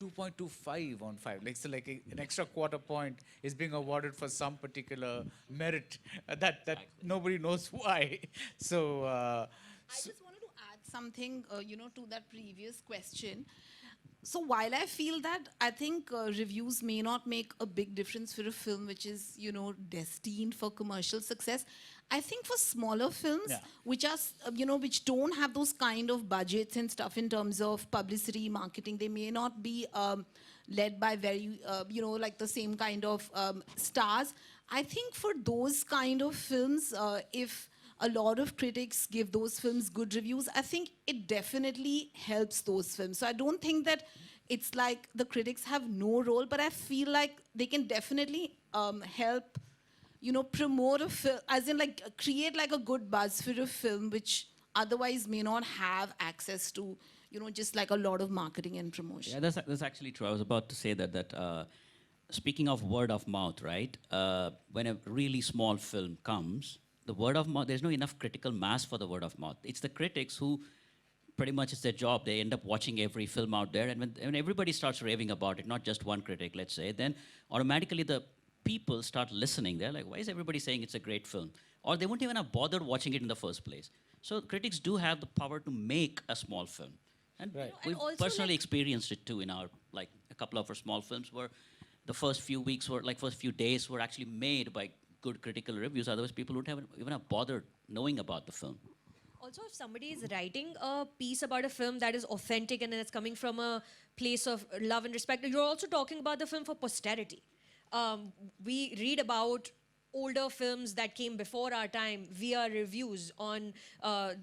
2.25 on 5. Like, so like an extra quarter point is being awarded for some particular merit that nobody knows why. So, I just wanted to add something, to that previous question. So while I feel that, I think reviews may not make a big difference for a film which is, destined for commercial success. I think for smaller films, yeah. which are, which don't have those kind of budgets and stuff in terms of publicity, marketing, they may not be led by very, like the same kind of stars. I think for those kind of films, if a lot of critics give those films good reviews, I think it definitely helps those films. So I don't think that it's like the critics have no role, but I feel like they can definitely help, promote a film, as in like create like a good buzz for a film which otherwise may not have access to, just like a lot of marketing and Yeah, promotion. that's actually true. I was about to say that speaking of word of mouth, right? When a really small film comes, the word of mouth, there's no enough critical mass for the word of mouth. It's the critics who pretty much it's their job. They end up watching every film out there, and when everybody starts raving about it, not just one critic, let's say, then automatically the people start listening. They're like, why is everybody saying it's a great film? Or they wouldn't even have bothered watching it in the first place. So critics do have the power to make a small film. And Right. And we've also, personally like, experienced it too in our, like, a couple of our small films where the first few weeks were, like, first few days were actually made by good critical reviews. Otherwise, people would have even have bothered knowing about the film. also, if somebody is writing a piece about a film that is authentic and it's coming from a place of love and respect, you're also talking about the film for posterity. We read about older films that came before our time via reviews on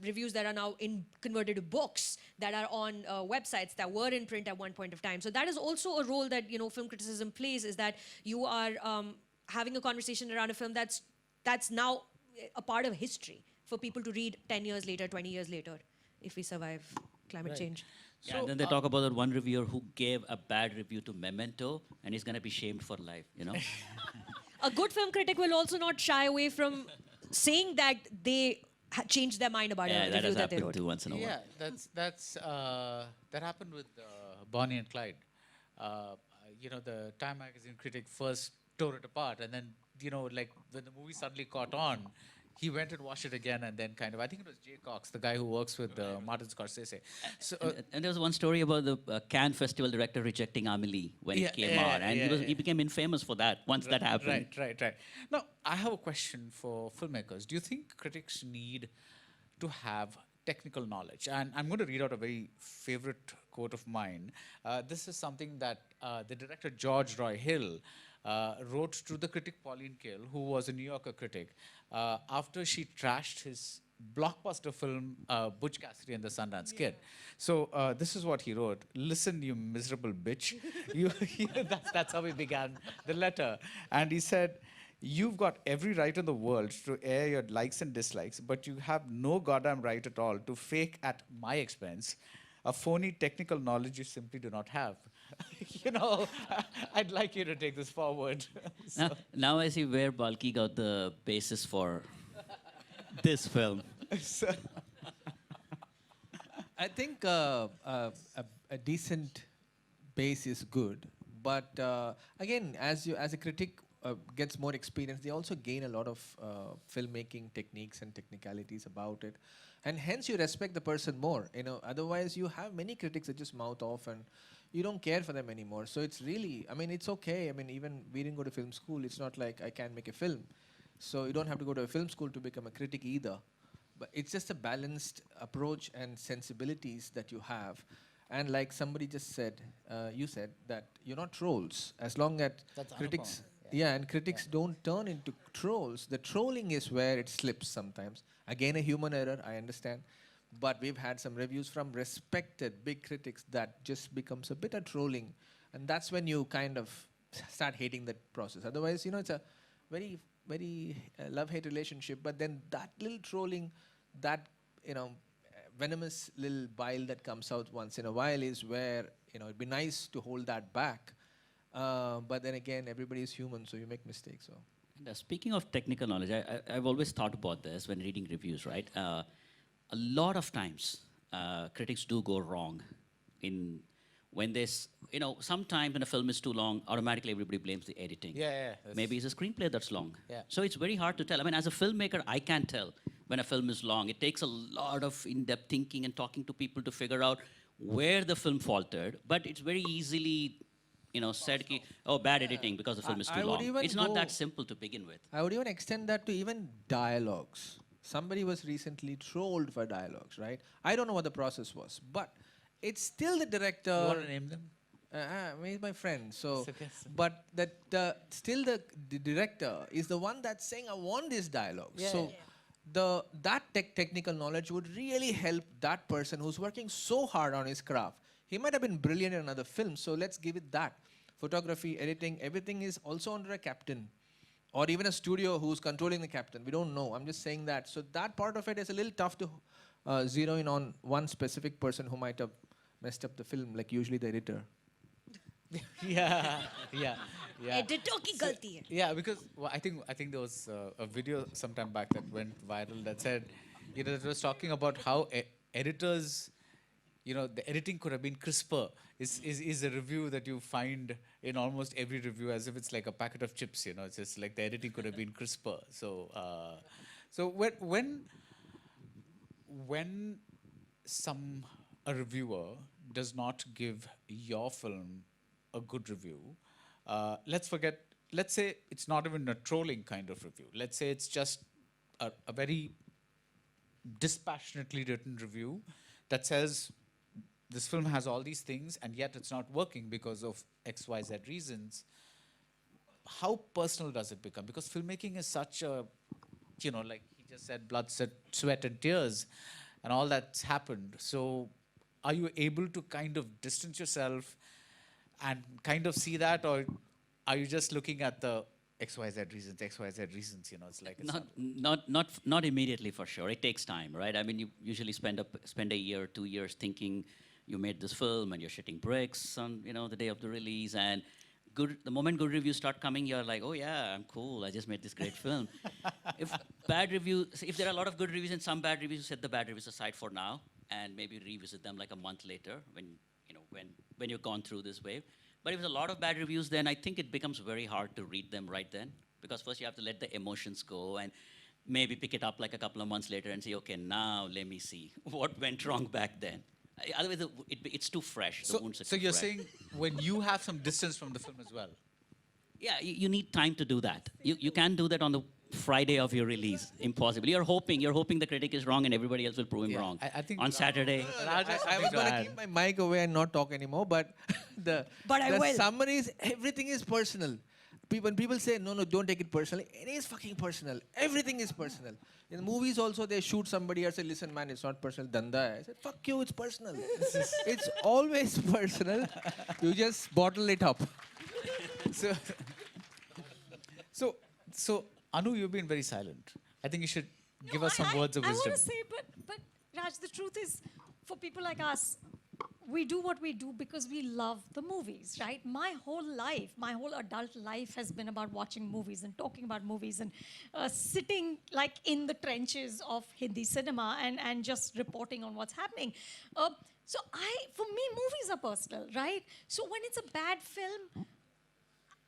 reviews that are now converted to books that are on websites that were in print at one point of time. So that is also a role that film criticism plays, is that you are having a conversation around a film that's now a part of history for people to read 10 years later, 20 years later, if we survive climate Right. change. Yeah, and then they talk about that one reviewer who gave a bad review to Memento, and he's going to be shamed for life, you know? A good film critic will also not shy away from saying that they changed their mind about Yeah, a that review has that they happened wrote. too once in a while. Yeah, that happened with Bonnie and Clyde. The Time magazine critic first tore it apart, and then like when the movie suddenly caught on, he went and watched it again, and then kind of I think it was Jay Cox, the guy who works with Martin Scorsese. So And there was one story about the Cannes Festival director rejecting Amelie when Yeah, it came yeah, out, and yeah, he yeah. became infamous for that once that happened. Right. Now, I have a question for filmmakers. Do you think critics need to have technical knowledge? And I'm going to read out a very favorite quote of mine. This is something that the director George Roy Hill wrote to the critic Pauline Kael, who was a New Yorker critic, after she trashed his blockbuster film Butch Cassidy and the Sundance Kid. So this is what he wrote: "Listen, you miserable bitch." That's how he began the letter, and he said, "You've got every right in the world to air your likes and dislikes, but you have no goddamn right at all to fake at my expense a phony technical knowledge you simply do not have." you know, I'd like you to take this forward. Now I see where Balki got the basis for this film. So, I think a decent base is good, but again, as a critic gets more experience, they also gain a lot of filmmaking techniques and technicalities about it, and hence you respect the person more. Otherwise you have many critics that just mouth off and you don't care for them anymore. So it's really, I mean, it's okay. I mean, even we didn't go to film school. It's not like I can't make a film. So you don't have to go to a film school to become a critic either. But it's just a balanced approach and sensibilities that you have. And like somebody just said, you said that you're not trolls. As long as That's critics, Anupam, yeah, and critics don't turn into trolls. The trolling is where it slips sometimes. Again, a human error, I understand. But we've had some reviews from respected big critics that just becomes a bit of trolling. And that's when you kind of start hating that process. Otherwise, it's a very, very love-hate relationship. But then that little trolling, that, venomous little bile that comes out once in a while is where, it'd be nice to hold that back. But then again, everybody is human, so you make mistakes. So. Speaking of technical knowledge, I've always thought about this when reading reviews, right? A lot of times, critics do go wrong in when this, sometimes when a film is too long, automatically everybody blames the editing. Yeah. Maybe it's a screenplay that's long. Yeah. So it's very hard to tell. I mean, as a filmmaker, I can't tell when a film is long. It takes a lot of in-depth thinking and talking to people to figure out where the film faltered. But it's very easily, said, oh, bad editing because the film is too I would long. even It's not go- that simple to begin with. I would even extend that to even dialogues. Somebody was recently trolled for dialogues, right? I don't know what the process was, but it's still the director. You want to name them? He's my friend. So, It's okay, sir. but still the director is the one that's saying, "I want this dialogue." So, that technical knowledge would really help that person who's working so hard on his craft. He might have been brilliant in another film, so let's give it that. Photography, editing, everything is also under a captain, or even a studio who's controlling the captain. We don't know. I'm just saying that. So that part of it is a little tough to zero in on one specific person who might have messed up the film, like usually the editor. Yeah. Editor ki galti hai. Yeah, because I think there was a video sometime back that went viral that said, that was talking about how editors, the editing could have been crisper. Is a review that you find in almost every review, as if it's like a packet of chips. It's just like the editing could have been crisper. So, when a reviewer does not give your film a good review, let's say it's not even a trolling kind of review. Let's say it's just a very dispassionately written review that says this film has all these things and yet it's not working because of XYZ reasons. How personal does it become? Because filmmaking is such a, like he just said, blood, sweat and tears and all that's happened. So are you able to kind of distance yourself and kind of see that, or are you just looking at the XYZ reasons? It's like it's Not immediately for sure. It takes time, right? I mean, you usually spend a year, 2 years thinking you made this film and you're shitting bricks on the day of the release, and the moment good reviews start coming, you're like, oh yeah, I'm cool. I just made this great film. If there are a lot of good reviews and some bad reviews, set the bad reviews aside for now and maybe revisit them like a month later when you've gone through this wave. But if there's a lot of bad reviews, then I think it becomes very hard to read them right then, because first you have to let the emotions go and maybe pick it up like a couple of months later and say, okay, now let me see what went wrong back then. Otherwise, it's too fresh. The wounds are So too you're fresh. saying when you have some distance from the film as well? Yeah, you need time to do that. You can't do that on the Friday of your release. Impossible. You're hoping the critic is wrong and everybody else will prove him Yeah, wong. I think on Saturday. Raj has I something was to going to add. keep my mic away and not talk anymore, but the I will. summaries, everything is personal. When people say, no, don't take it personally, it is fucking personal. Everything is personal. In movies also, they shoot somebody and say, listen, man, it's not personal, danda hai. I said, fuck you, it's personal. It's always personal. You just bottle it up. So Anu, you've been very silent. I think you should give us some words of I wisdom. want to say, but Raj, the truth is, for people like us, we do what we do because we love the movies, right? My whole life, my whole adult life has been about watching movies and talking about movies and sitting like in the trenches of Hindi cinema and just reporting on what's happening. So for me, movies are personal, right? So when it's a bad film,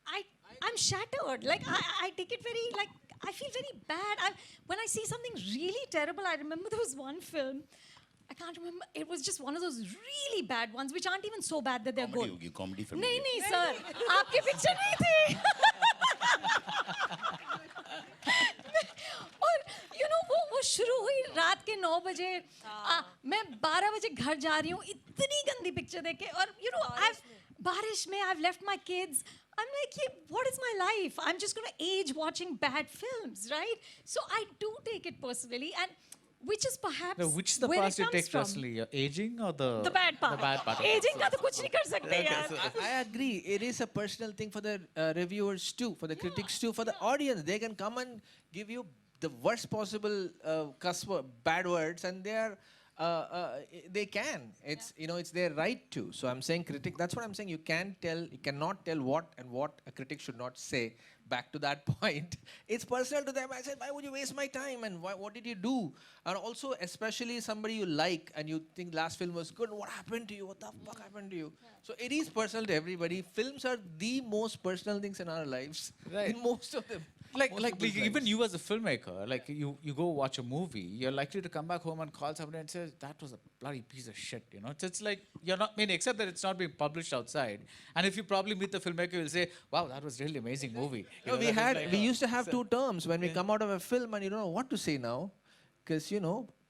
I'm shattered. Like I take it very I feel very bad. When I see something really terrible, I remember there was one film. I can't remember. It was just one of those really bad ones, which aren't even so bad that they're good. होगी comedy film नहीं नहीं sir आपकी picture नहीं थी और वो शुरू हुई रात के 9 बजे मैं 12 बजे घर जा रही हूँ इतनी गंदी पिक्चर देख के और बारिश में I've left my kids. I'm like, what is my life? I'm just going to age watching bad films, right? So I do take it personally, and which is perhaps No, which is the where part it you comes take from. personally? Aging or the bad part. The bad part. Aging का तो कुछ नहीं कर सकते यार. I agree. It is a personal thing for the reviewers too, for the critics too, for the audience. They can come and give you the worst possible bad words, and they are they can. It's it's their right to. So I'm saying critic. That's what I'm saying. You cannot tell what a critic should not say. Back to that point, it's personal to them. I said, why would you waste my time? And what did you do? And also, especially somebody you like and you think last film was good. What happened to you? What the fuck happened to you? So it is personal to everybody. Films are the most personal things in our lives. Right. In most of them. Like Most people's even lives. you as a filmmaker, like you go watch a movie, you're likely to come back home and call somebody and say that was a bloody piece of shit, you know. It's like you're not, I mean, except that it's not being published outside. And if you probably meet the filmmaker, you'll say, wow, that was really amazing movie. You No, know, that was like, we used to have two terms when we come out of a film and you don't know what to say now, because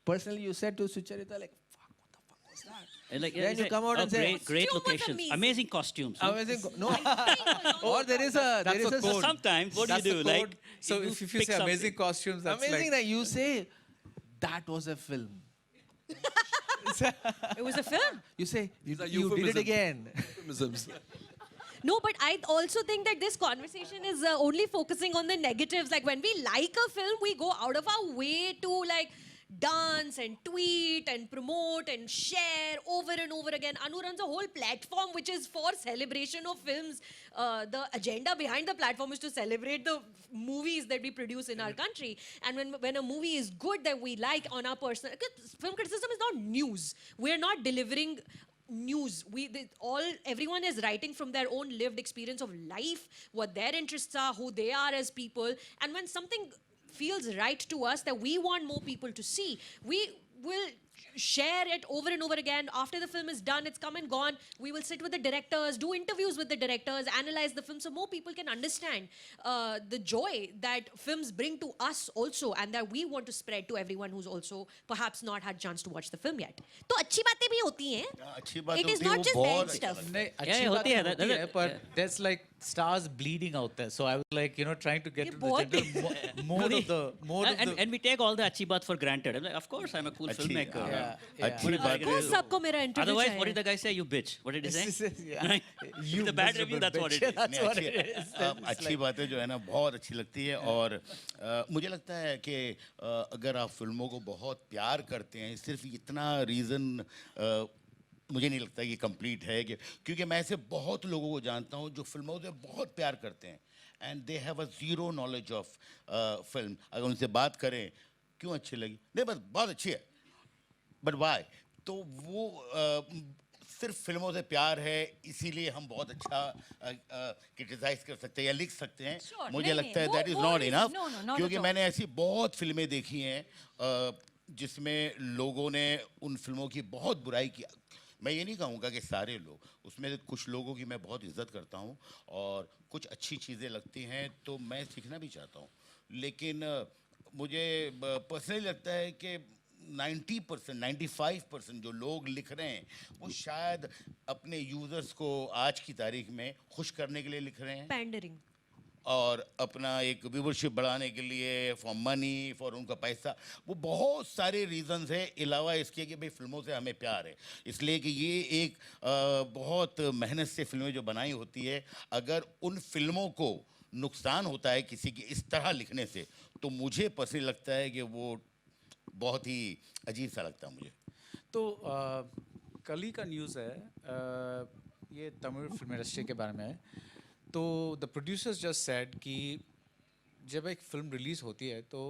personally you said to Sucharita like, "Fuck, what the fuck was that?" And like, Then it's you like, come out oh, and say, great Costume was locations, amazing. amazing costumes. Amazing. No, or there is a That's a code. Sometimes what that's do you the do? Like, code. So if you pick say something. amazing costumes, that's amazing like that you say that was a film. It was a film. You say These are you did it euphemisms. again. Euphemisms. No, but I also think that this conversation is only focusing on the negatives. Like when we like a film, we go out of our way to like dance and tweet and promote and share over and over again. Anu runs a whole platform which is for celebration of films. The agenda behind the platform is to celebrate the movies that we produce in our country. And when a movie is good that we like on our personal... 'cause film criticism is not news. We're not delivering news. Everyone is writing from their own lived experience of life, what their interests are, who they are as people. And when something feels right to us that we want more people to see, we will share it over and over again. After the film is done, it's come and gone, we will sit with the directors, do interviews with the directors, analyze the film so more people can understand the joy that films bring to us also, and that we want to spread to everyone who's also perhaps not had chance to watch the film yet. तो अच्छी बातें भी होती हैं. अच्छी बात It is होती है, not वो just बहुत bad अच्छा stuff. नहीं, Yeah, अच्छी होती बातें है, होती है, that- but yeah. there's like stars bleeding out there. So I was like, trying to get ये to बहुत the general mode of the. And we take all the achhi baat for granted. I'm like, of course, I'm a cool अच्छी, filmmaker. हाँ, Yeah, अच्छी yeah. बात Of course, सबको मेरा interview Otherwise, चाहिए. what did the guy say? You bitch. What did he say? Yeah. Right? You It's a bad miserable review, that's what it bitch. is. That's नहीं, what अच्छी- it is. It's अच्छी like- बातें जो है ना बहुत अच्छी लगती है और मुझे लगता है कि अगर आप फिल्मों को बहुत प्यार करते हैं सिर्फ इतना रीज़न मुझे नहीं लगता कि कंप्लीट है कि क्योंकि मैं ऐसे बहुत लोगों को जानता हूँ जो फिल्मों से बहुत प्यार करते हैं and they have a zero knowledge of film अगर उनसे बात करें क्यों अच्छी लगी नहीं बस बहुत अच्छी है बट वाई तो वो सिर्फ फिल्मों से प्यार है इसीलिए हम बहुत अच्छा क्रिटिसाइज कर सकते हैं या लिख सकते हैं Sure, मुझे नहीं, लगता है नहीं, दैट इज़ वो not is- enough no, no, not क्योंकि at all. मैंने ऐसी बहुत फिल्में देखी हैं जिसमें लोगों ने उन फिल्मों की बहुत बुराई की मैं ये नहीं कहूँगा कि सारे लोग उसमें से कुछ लोगों की मैं बहुत इज्जत करता हूँ और कुछ अच्छी चीज़ें लगती हैं तो मैं सीखना भी चाहता हूँ लेकिन मुझे पर्सनली लगता है कि 90%, 95% जो लोग लिख रहे हैं वो शायद अपने यूज़र्स को आज की तारीख में खुश करने के लिए लिख रहे हैं Pandering. और अपना एक व्यूवरशिप बढ़ाने के लिए फॉर मनी फॉर उनका पैसा वो बहुत सारे रीजंस है अलावा इसके कि भाई फिल्मों से हमें प्यार है इसलिए कि ये एक बहुत मेहनत से फिल्में जो बनाई होती है अगर उन फिल्मों को नुकसान होता है किसी की इस तरह लिखने से तो मुझे पर्सनली लगता है कि वो बहुत ही अजीब सा लगता है मुझे तो कल ही का न्यूज़ है ये तमिल फिल्म इंडस्ट्री के बारे में है तो द प्रोड्यूसर्स जस्ट सेड कि जब एक फिल्म रिलीज़ होती है तो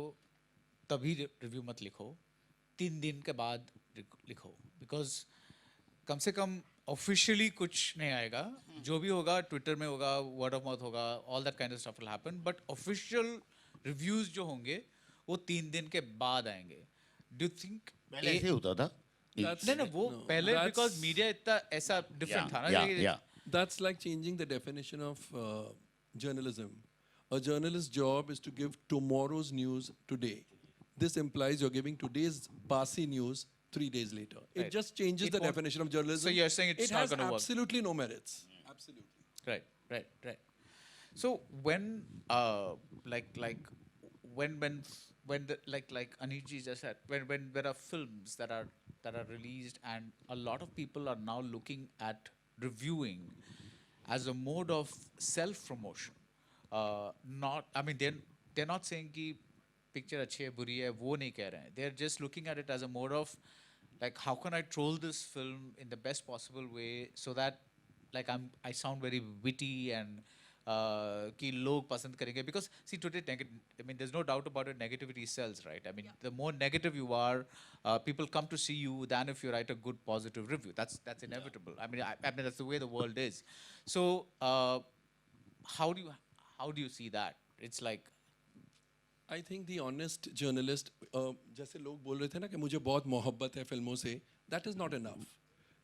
तभी रिव्यू मत लिखो 3 दिन के बाद लिखो बिकॉज कम से कम ऑफिशियली कुछ नहीं आएगा जो भी होगा ट्विटर में होगा वर्ड ऑफ माउथ होगा all that kind of stuff will happen but official reviews जो होंगे वो 3 दिन के बाद आएंगे डू थिंक पहले ऐसे होता था नहीं नहीं वो पहले that's- बिकॉज मीडिया इतना ऐसा डिफरेंट था ना या That's like changing the definition of journalism. A journalist's job is to give tomorrow's news today. This implies you're giving today's Basi news 3 days later. It Right. just changes It the won't- definition of journalism. So you're saying it's it not has gonna work. absolutely no merits. Absolutely. right so when when the like Aniji just said when there are films that are released and a lot of people are now looking at reviewing as a mode of self promotion not I mean they're not saying कि picture अच्छी है बुरी है वो नहीं कह रहे हैं they're just looking at it as a mode of Like, how can I troll this film in the best possible way so that, like, I sound very witty and कि लोग पसंद करेंगे, because see today I mean there's no doubt about it, negativity sells, right? I mean the more negative you are, people come to see you than if you write a good positive review. That's inevitable. I mean I mean that's the way the world is. So how do you see that? It's like I think the honest journalist, जैसे लोग बोल रहे थे ना कि मुझे बहुत मोहब्बत है फिल्मों से, that is not enough.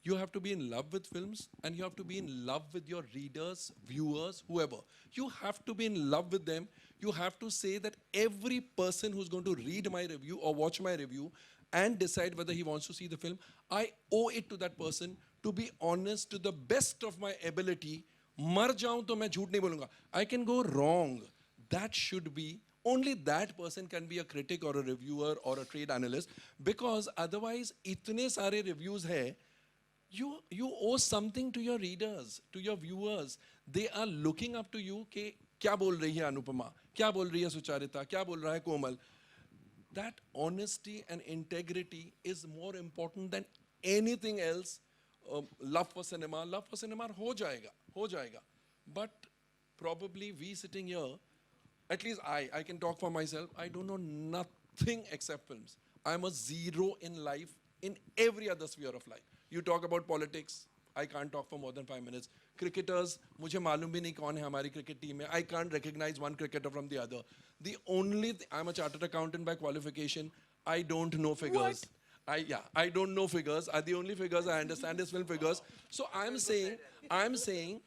You have to be in love with films and you have to be in love with your readers, viewers, whoever. You have to be in love with them. You have to say that every person who's going to read my review or watch my review and decide whether he wants to see the film, I owe it to that person to be honest to the best of my ability. मर जाऊं तो मैं झूठ नहीं बोलूंगा. I can go wrong. That should be, only that person can be a critic or a reviewer or a trade analyst, because otherwise इतने सारे reviews है. You owe something to your readers, to your viewers. They are looking up to you कि क्या बोल रही है अनुपमा, क्या बोल रही है सुचारिता, क्या बोल रहा है कोमल. That honesty and integrity is more important than anything else. Love for cinema हो जाएगा. But probably we sitting here, at least I can talk for myself, I don't know nothing except films. I'm a zero in life, in every other sphere of life. You talk about politics, I can't talk for more than 5 minutes. Cricketers, मुझे मालूम भी नहीं कौन है हमारी cricket team में. I can't recognize one cricketer from the other. The only I'm a chartered accountant by qualification. I don't know figures. I don't know figures. The only figures I understand is film figures. So I'm saying,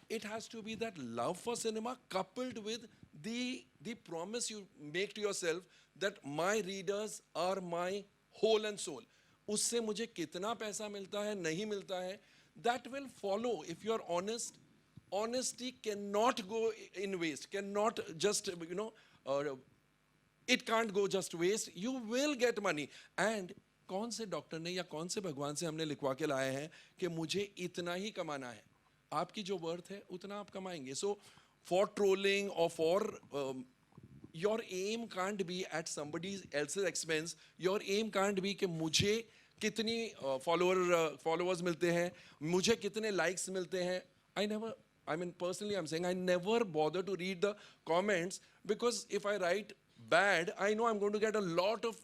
it has to be that love for cinema coupled with the promise you make to yourself that my readers are my whole and soul. उससे मुझे कितना पैसा मिलता है, नहीं मिलता है, that will follow if you are honest. Honesty cannot go in waste, cannot just, it can't go just waste. You will get money. And कौन से डॉक्टर ने या कौन से भगवान से हमने लिखवा के लाए हैं कि मुझे इतना ही कमाना है. आपकी जो वर्थ है उतना आप कमाएंगे. So for trolling or for your aim can't be at somebody else's expense. Your aim can't be कि मुझे कितनी followers मिलते हैं, मुझे कितने likes मिलते हैं. Personally I'm saying I never bother to read the comments, because if I write bad, I know I'm going to get a lot of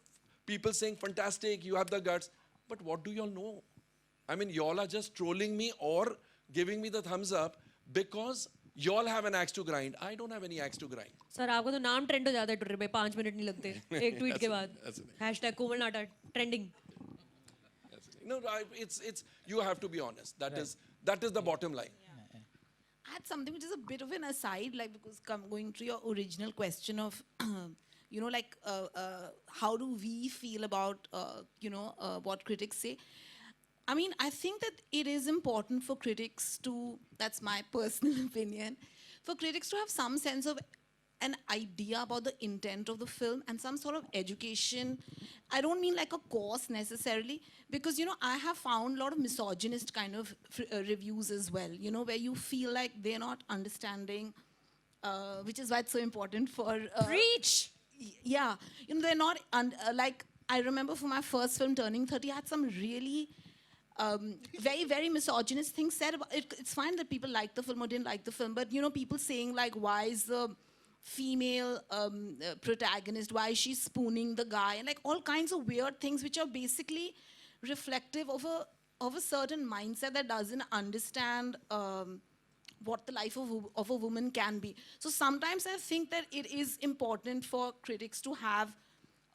people saying, fantastic, you have the guts. But what do y'all know? I mean, y'all are just trolling me or giving me the thumbs up because y'all have an axe to grind. I don't have any axe to grind. Sir आपका तो नाम trend हो जाता है Twitter पे, 5 minute नहीं लगते एक ट्वीट के बाद. Hashtag Komal Nahta trending. No, it's you have to be honest. That is the bottom line. I had something which is a bit of an aside, like, because going to your original question of, how do we feel about, what critics say? I mean, I think that it is important for critics to, that's my personal opinion, for critics to have some sense of an idea about the intent of the film and some sort of education. I don't mean like a course necessarily, because, I have found a lot of misogynist kind of reviews as well, where you feel like they're not understanding, which is why it's so important for... Preach! Yeah, they're not, like, I remember for my first film, Turning 30, I had some really very, very misogynist things said about it. It's fine that people liked the film or didn't like the film, but, people saying, like, why is the female protagonist, why is she spooning the guy, and like all kinds of weird things which are basically reflective of a certain mindset that doesn't understand what the life of a woman can be. So sometimes I think that it is important for critics to have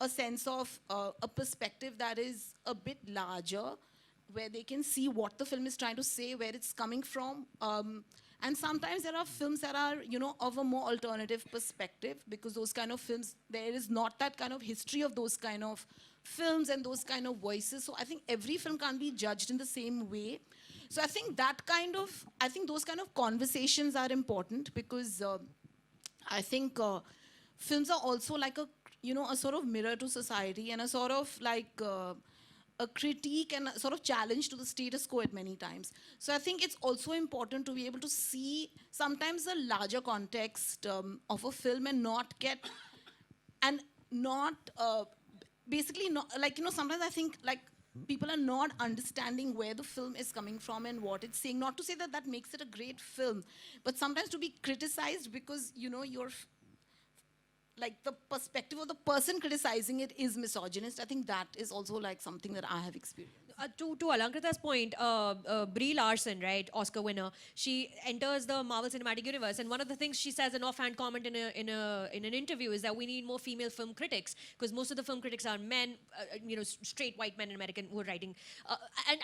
a sense of a perspective that is a bit larger, where they can see what the film is trying to say, where it's coming from. And sometimes there are films that are, of a more alternative perspective, because those kind of films, there is not that kind of history of those kind of films and those kind of voices. So I think every film can't be judged in the same way. So I think those kind of conversations are important, because I think films are also like a sort of mirror to society, and a sort of like a critique and a sort of challenge to the status quo at many times. So I think it's also important to be able to see sometimes the larger context of a film and basically not, like, sometimes I think, like, people are not understanding where the film is coming from and what it's saying. Not to say that that makes it a great film, but sometimes to be criticized because, you know, you're like the perspective of the person criticizing it is misogynist. I think that is also like something that I have experienced. To Alankrita's point, Brie Larson, right, Oscar winner, she enters the Marvel Cinematic Universe, and one of the things she says, an offhand comment in an interview, is that we need more female film critics because most of the film critics are men, straight white men in American who are writing,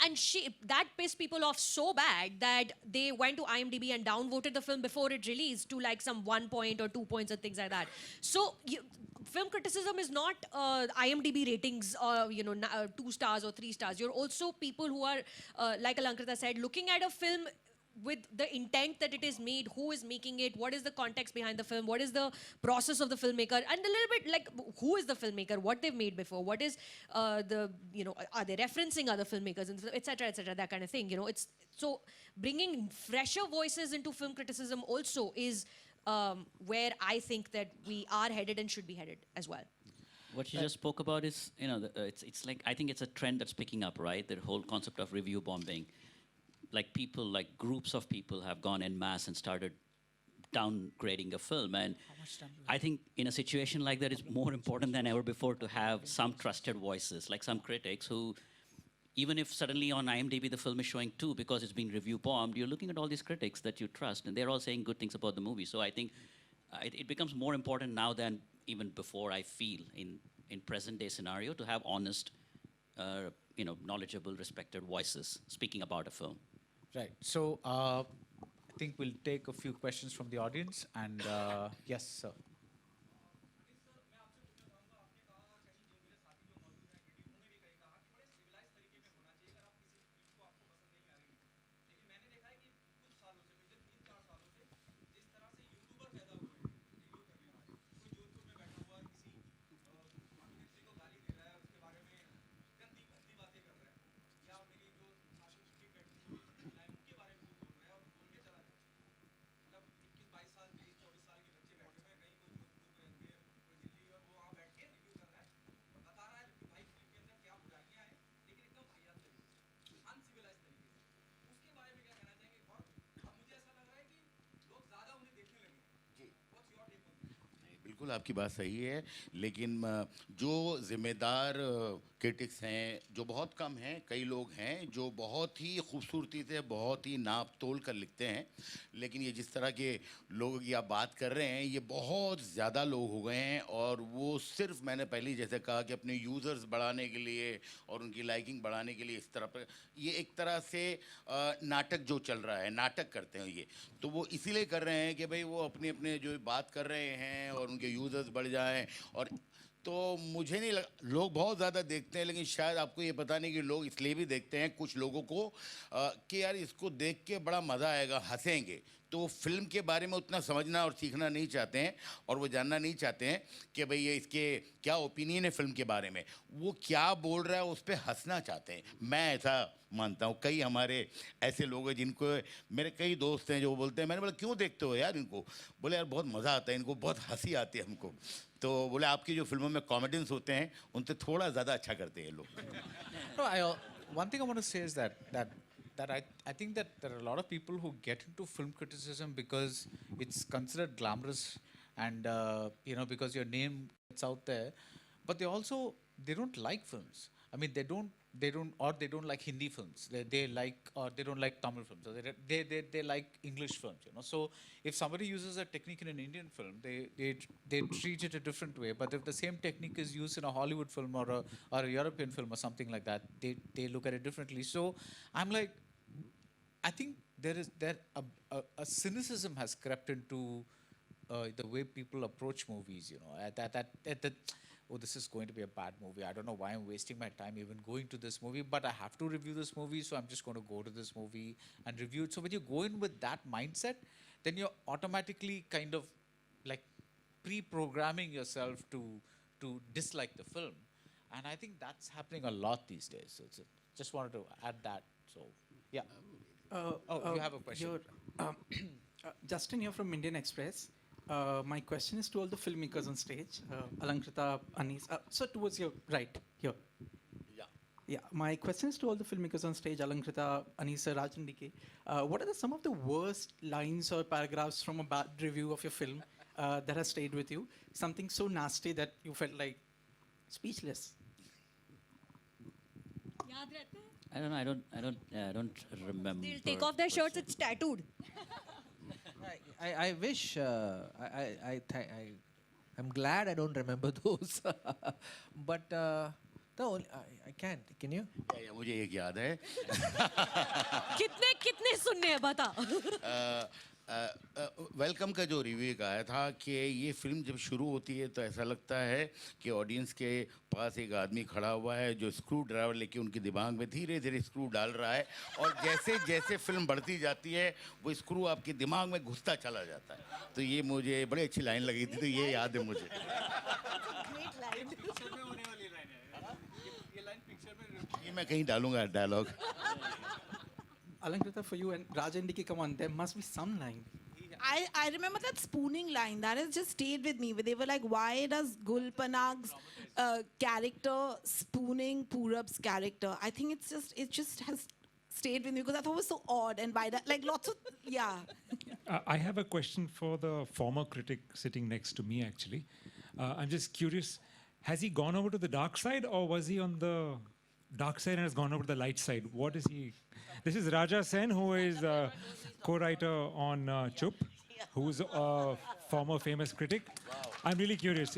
and she that pissed people off so bad that they went to IMDb and downvoted the film before it released to like some 1 point or 2 points or things like that. So film criticism is not IMDb ratings or 2 stars or 3 stars. You're also people who are, like Alankrita said, looking at a film with the intent that it is made, who is making it, what is the context behind the film, what is the process of the filmmaker, and a little bit like who is the filmmaker, what they've made before, what is are they referencing other filmmakers, etc., that kind of thing. It's so bringing fresher voices into film criticism also is where I think that we are headed and should be headed as well. What you just spoke about is, it's like, I think it's a trend that's picking up, right? The whole concept of review bombing. Like people, like groups of people have gone en masse and started downgrading a film. And I think in a situation like that, it's more important than ever before to have some trusted voices, like some critics who, even if suddenly on IMDb the film is showing 2 because it's being review bombed, you're looking at all these critics that you trust, and they're all saying good things about the movie. So I think it becomes more important now than even before, I feel, in present day scenario, to have honest, knowledgeable, respected voices speaking about a film. Right. So I think we'll take a few questions from the audience. And yes, sir. बिल्कुल आपकी बात सही है, लेकिन जो जिम्मेदार critics हैं, जो बहुत कम हैं, कई लोग हैं जो बहुत ही खूबसूरती से, बहुत ही नाप तोल कर लिखते हैं, लेकिन ये जिस तरह के लोग की आप बात कर रहे हैं, ये बहुत ज़्यादा लोग हो गए हैं, और वो सिर्फ, मैंने पहले ही जैसे कहा कि अपने यूज़र्स बढ़ाने के लिए और उनकी लाइकिंग बढ़ाने के लिए इस तरह पर, ये एक तरह से नाटक जो चल रहा है, नाटक करते हैं ये, तो वो इसीलिए कर रहे हैं कि भाई वो अपने अपने जो बात कर रहे हैं और उनके यूज़र्स बढ़ जाएं। और तो मुझे नहीं लगा, लोग बहुत ज़्यादा देखते हैं, लेकिन शायद आपको ये पता नहीं कि लोग इसलिए भी देखते हैं कुछ लोगों को कि यार इसको देख के बड़ा मज़ा आएगा, हंसेंगे, तो वो फिल्म के बारे में उतना समझना और सीखना नहीं चाहते हैं, और वो जानना नहीं चाहते हैं कि भाई ये इसके क्या ओपिनियन है फिल्म के बारे में, वो क्या बोल रहा है उस पर हंसना चाहते हैं। मैं ऐसा मानता हूँ। कई हमारे ऐसे लोग हैं जिनको, मेरे कई दोस्त हैं जो बोलते हैं, मैंने बोला क्यों देखते हो यार इनको, बोले यार बहुत मज़ा आता है, इनको बहुत हंसी आती है हमको, तो बोले आपकी जो फिल्मों में कॉमेडियंस होते हैं उनसे थोड़ा ज़्यादा अच्छा करते हैं लोग। No, one thing I want to say is that I think that there are a lot of people who get into film criticism because it's considered glamorous, and because your name gets out there, but they don't like films. I mean, they don't like Hindi films. They don't like Tamil films. Or they like English films. So if somebody uses a technique in an Indian film, they treat it a different way. But if the same technique is used in a Hollywood film or a European film or something like that, they look at it differently. So I'm like, I think a cynicism has crept into the way people approach movies. Oh, this is going to be a bad movie. I don't know why I'm wasting my time even going to this movie, but I have to review this movie, so I'm just going to go to this movie and review it. So when you go in with that mindset, then you're automatically kind of like pre-programming yourself to dislike the film. And I think that's happening a lot these days. So just wanted to add that. So, yeah. You have a question. Justin here from Indian Express. My question is to all the filmmakers on stage, Alankrita, Anis. So towards your right, here. Yeah. Yeah, my question is to all the filmmakers on stage, Alankrita, Anisa, Raj and DK. What are some of the worst lines or paragraphs from a bad review of your film that has stayed with you? Something so nasty that you felt like speechless. याद रहता है? I don't remember. They'll take off their shirts, it's tattooed. I wish I'm glad I don't remember those, but the only, I can't. Can you? या मुझे एक याद है कितने सुनने हैं बता. वेलकम का जो रिव्यू का आया था कि ये फिल्म जब शुरू होती है तो ऐसा लगता है कि ऑडियंस के पास एक आदमी खड़ा हुआ है जो स्क्रू ड्राइवर लेके उनके दिमाग में धीरे धीरे स्क्रू डाल रहा है और जैसे जैसे फिल्म बढ़ती जाती है वो स्क्रू आपके दिमाग में घुसता चला जाता है. तो ये मुझे बड़ी अच्छी लाइन लगी थी, तो ये याद है मुझे. ये मैं कहीं डालूंगा dialogue. Alankrita, for you and Raj and DK, come on, there must be some line. I remember that spooning line that has just stayed with me. Where they were like, why does Gul Panag's character spooning Purab's character? I think it just has stayed with me because I thought it was so odd and by that, like lots of, yeah. I have a question for the former critic sitting next to me, actually. I'm just curious, has he gone over to the dark side or was he on the dark side and has gone over to the light side? What is he? This is Raja Sen, who is a co-writer on Chup, who's a former famous critic. Wow. I'm really curious,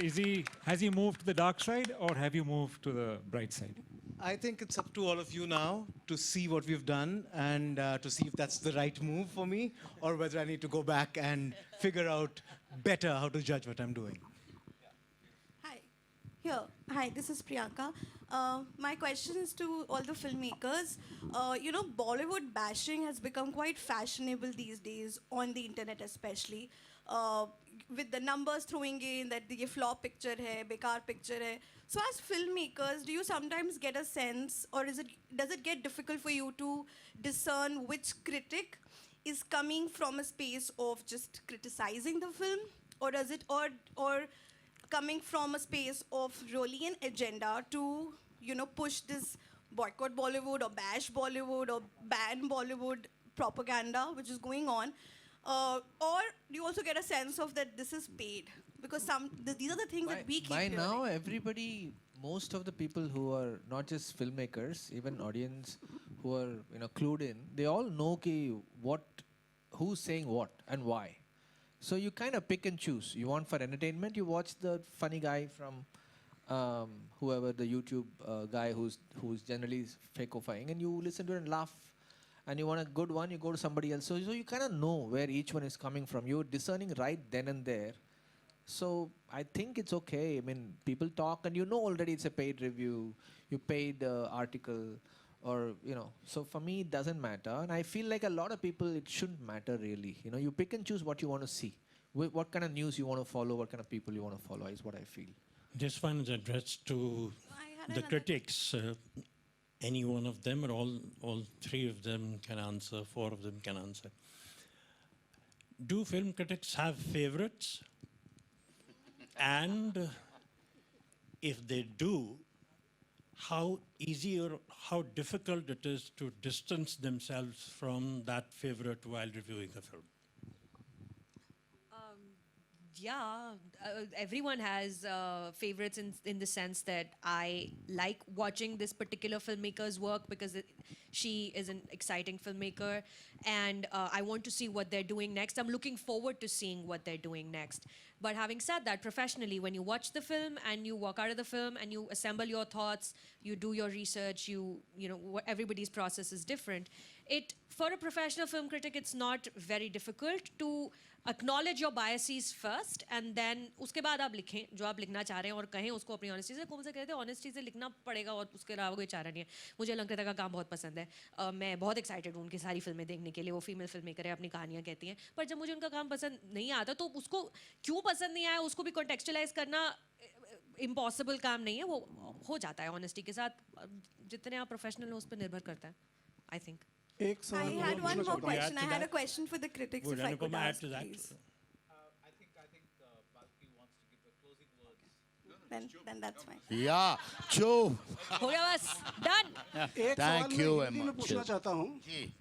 has he moved to the dark side or have you moved to the bright side? I think it's up to all of you now to see what we've done and to see if that's the right move for me or whether I need to go back and figure out better how to judge what I'm doing. Hi, this is Priyanka. My question is to all the filmmakers. Bollywood bashing has become quite fashionable these days, on the internet especially. With the numbers throwing in that the flop picture hai, bekar picture hai. So as filmmakers, do you sometimes get a sense or does it get difficult for you to discern which critic is coming from a space of just criticizing the film or does it or coming from a space of really an agenda to, push this boycott Bollywood or bash Bollywood or ban Bollywood propaganda which is going on? Or do you also get a sense of that this is paid? Because these are the things that we keep By hearing. now, everybody, most of the people who are not just filmmakers, even audience who are clued in, they all know who's saying what and why. So you kind of pick and choose. You want for entertainment, you watch the funny guy from whoever, the YouTube guy who's generally fakifying, and you listen to it and laugh. And you want a good one, you go to somebody else. So you kind of know where each one is coming from. You're discerning right then and there. So I think it's okay. I mean, people talk and already it's a paid review. You paid the article or, So for me, it doesn't matter. And I feel like a lot of people, it shouldn't matter really. You pick and choose what you want to see. What kind of news you want to follow, what kind of people you want to follow is what I feel. This one is addressed to the critics. Any one of them or all three of them can answer, four of them can answer. Do film critics have favorites? And if they do, how easy or how difficult it is to distance themselves from that favorite while reviewing a film? Everyone has favorites in the sense that I like watching this particular filmmaker's work because she is an exciting filmmaker and I want to see what they're doing next. I'm looking forward to seeing what they're doing next. But having said that, professionally, when you watch the film and you walk out of the film and you assemble your thoughts, you do your research, everybody's process is different. For a professional film critic, it's not very difficult to acknowledge your biases first and then उसके बाद आप लिखें जो आप लिखना चाह रहे हैं और कहें उसको अपनी ऑनेस्टी से कौन सा कहते हैं ऑनेस्टी से लिखना पड़ेगा और उसके अलावा कोई चारा नहीं है. मुझे अलंकृता का काम बहुत पसंद है. मैं बहुत एक्साइटेड हूँ उनकी सारी फिल्में देखने के लिए. वो फीमेल फिल्म मेकर है, अपनी कहानियाँ कहती हैं. पर जब मुझे उनका काम पसंद नहीं आता तो उसको क्यों पसंद नहीं आया उसको भी कॉन्टेक्चुअलाइज करना इम्पॉसिबल काम नहीं है. वो हो जाता है ऑनेस्टी के साथ. जितने आप प्रोफेशनल हो उस पर निर्भर करता है I think. I had one more question. I had a question for the critics, if I could ask, please. I think Balki wants to give the closing words. then that's fine. Yeah, Chup. हो गया बस, done. एक सवाल Thank मैं you Hindi very में much. पूछना चाहता हूँ। जी।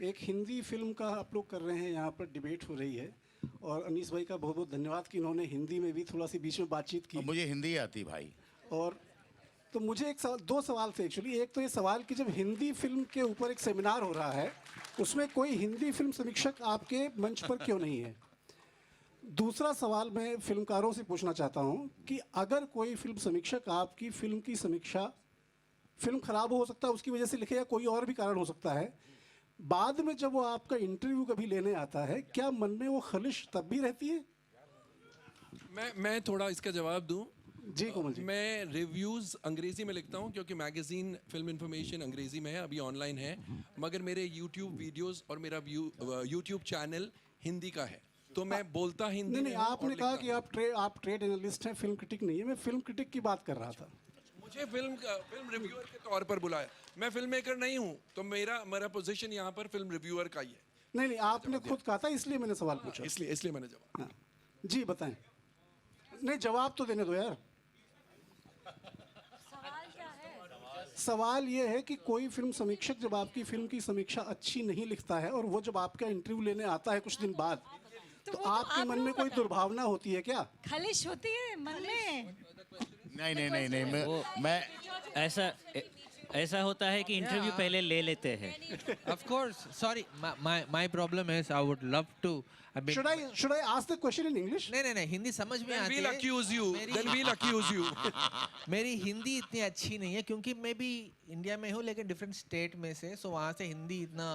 एक हिंदी फिल्म का आप लोग कर रहे हैं, यहाँ पर डिबेट हो रही है और अनीस भाई का बहुत बहुत धन्यवाद कि इन्होंने हिंदी में भी थोड़ा सी बीच में बातचीत की। मुझे हिंदी आती भाई। और तो मुझे एक सवाल, दो सवाल थे एक्चुअली। एक तो ये सवाल कि जब हिंदी फिल्म के ऊपर एक सेमिनार हो रहा है, उसमें कोई हिंदी फिल्म समीक्षक आपके मंच पर क्यों नहीं है? दूसरा सवाल मैं फिल्मकारों से पूछना चाहता हूँ कि अगर कोई फिल्म समीक्षक आपकी फिल्म की समीक्षा, फिल्म खराब हो सकता है उसकी वजह से लिखे या कोई और भी कारण हो सकता है, बाद में जब वो आपका इंटरव्यू कभी लेने आता है, क्या मन में वो खलिश तब भी रहती है? मैं थोड़ा इसका जवाब दूं। जी कोमल जी। मैं रिव्यूज़ अंग्रेज़ी में लिखता हूं क्योंकि मैगज़ीन फिल्म इंफॉर्मेशन अंग्रेज़ी में है, अभी ऑनलाइन है, मगर मेरे यूट्यूब वीडियोस और मेरा यूट्यूब चैनल हिंदी का है, तो मैं बोलता हिंदी नहीं में नहीं, हूं आपने और कहा लिखता कि आप ट्रेड एनालिस्ट हैं, फिल्म क्रिटिक नहीं है। मैं फिल्म क्रिटिक की बात कर रहा था। हूं। मुझे फिल्म रिव्यूअर के तौर पर बुलाया। मैं फिल्म मेकर नहीं हूं, तो मेरा पोजीशन यहाँ पर फिल्म रिव्यूअर का ही है। नहीं नहीं, आपने खुद कहा था इसलिए मैंने सवाल पूछा। इसलिए मैंने जवाब। हाँ। जी बताएं। नहीं, जवाब तो देने दो यार। सवाल ये है कि कोई फिल्म समीक्षक जब आपकी फिल्म की समीक्षा अच्छी नहीं लिखता है और वो जब आपका इंटरव्यू लेने आता है कुछ दिन बाद, तो आपके मन में कोई दुर्भावना होती है क्या? खलिश होती है मन में। नहीं, मैं ऐसा होता है कि इंटरव्यू पहले ले लेते हैं। Of course. Sorry, my problem is I would love to. I mean, should I ask the question in English? नहीं, हिंदी समझ में आती है। We'll accuse you. मेरी हिंदी इतनी अच्छी नहीं है क्योंकि मैं भी इंडिया में हूँ लेकिन डिफरेंट स्टेट में से, सो वहाँ से हिंदी इतना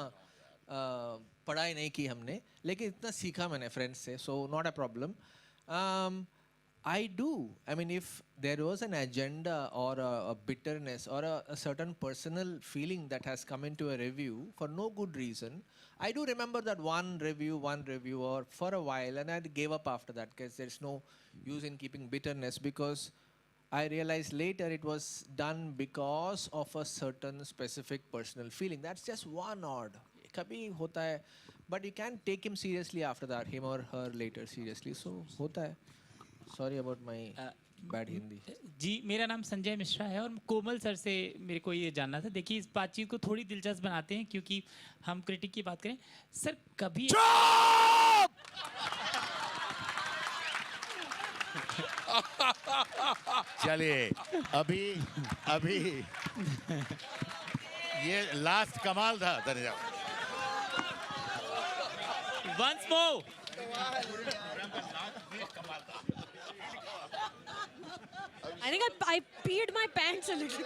पढ़ाई नहीं की हमने, लेकिन इतना सीखा मैंने फ्रेंड्स से, so not a problem. I do. I mean, if there was an agenda or a bitterness or a certain personal feeling that has come into a review for no good reason, I do remember that one reviewer for a while, and I gave up after that because there's no use in keeping bitterness, because I realized later it was done because of a certain specific personal feeling. That's just one odd. Kabhi hota hai, but you can't take him seriously after that, him or her later seriously. So hota hai. Sorry about my bad Hindi. जी, मेरा नाम संजय मिश्रा है और कोमल sir से मेरे को ये जानना था। देखिए, इस बातचीत को थोड़ी दिलचस्प बनाते हैं क्योंकि हम क्रिटिक की बात करें। सर कभी चलिए अभी ये लास्ट कमाल था। Once more. I think I peed my pants a little.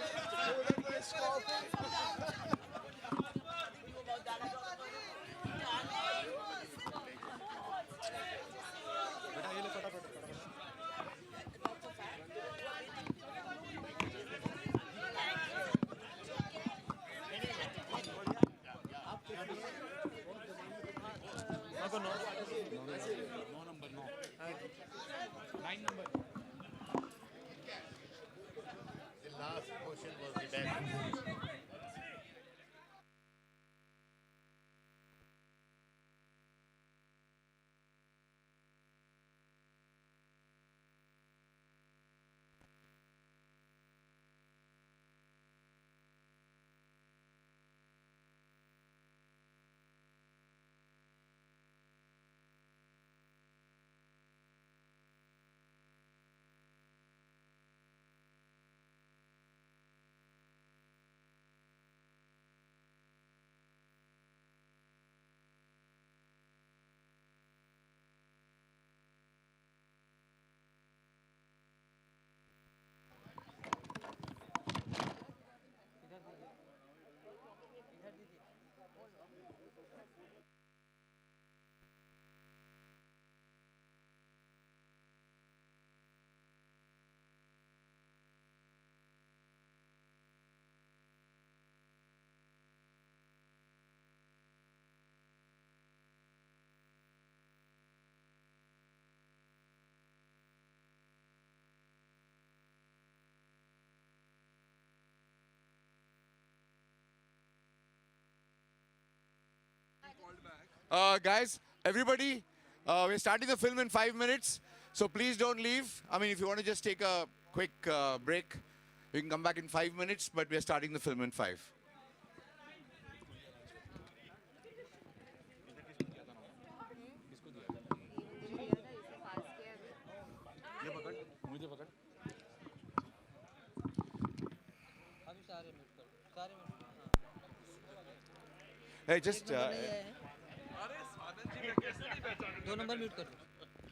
Guys, everybody, we're starting the film in 5 minutes, so please don't leave. I mean, if you want to just take a quick break. We can come back in 5 minutes, but we are starting the film in 5. Hey, just. Come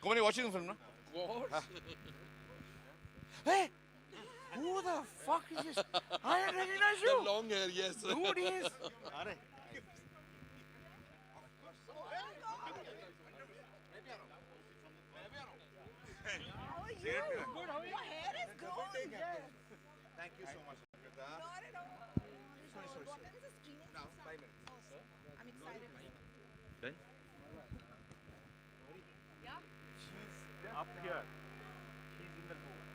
on, you're watching the film, no? What? Hey! Who the fuck is this? I didn't recognize you! The long hair, yes. Who it is? Your hair is growing. Thank you so much. Not at all. What time is the screening? Now, 5 minutes. I'm excited. Done? Yeah? Up here. She's in the booth.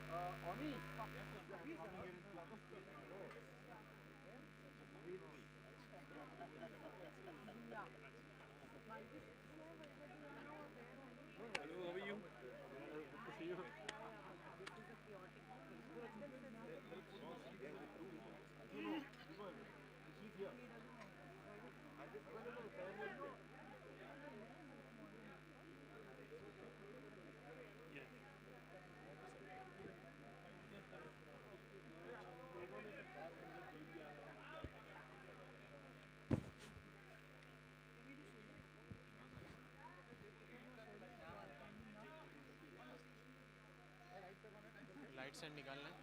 Light से निकालना है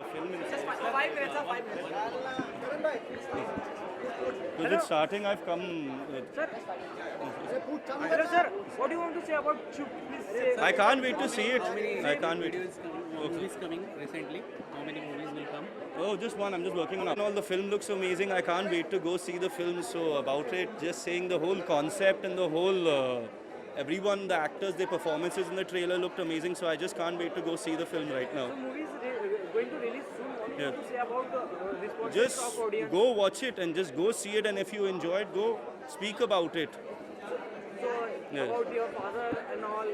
Just 5 minutes, 5 minutes. Because it's starting, I've come. Sir, hello sir, what do you want to say about Chup? Please say. I can't wait to see it. I can't wait. Movies coming recently? How many movies will come? Oh, just one. I'm just working on all. The film looks amazing. I can't wait to go see the film. So about it, just saying the whole concept and the whole, everyone, the actors, their performances in the trailer looked amazing. So I just can't wait to go see the film right now. So movie is going to release soon. What do you want to say about the response Just of audience? go watch it and just go see it. And if you enjoy it, go speak about it. So Yes. about your father and all.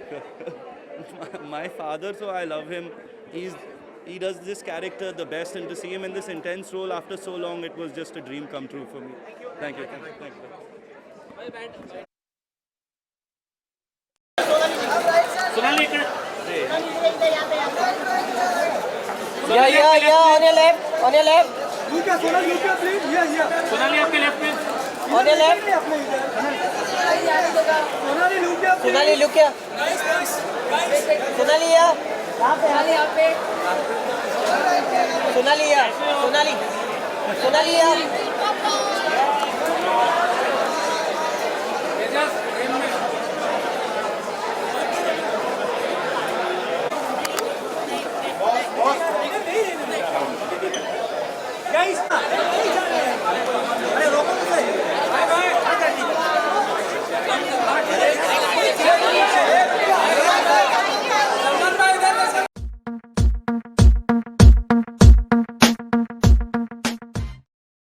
My father, so I love him. He does this character the best, and to see him in this intense role after so long, it was just a dream come true for me. Thank you. Thank you. Yeah, on your left, on your left. please. Sonali, आपके left में. On your left. Sonali, look here. Sonali here. Sonali here. Sonali here.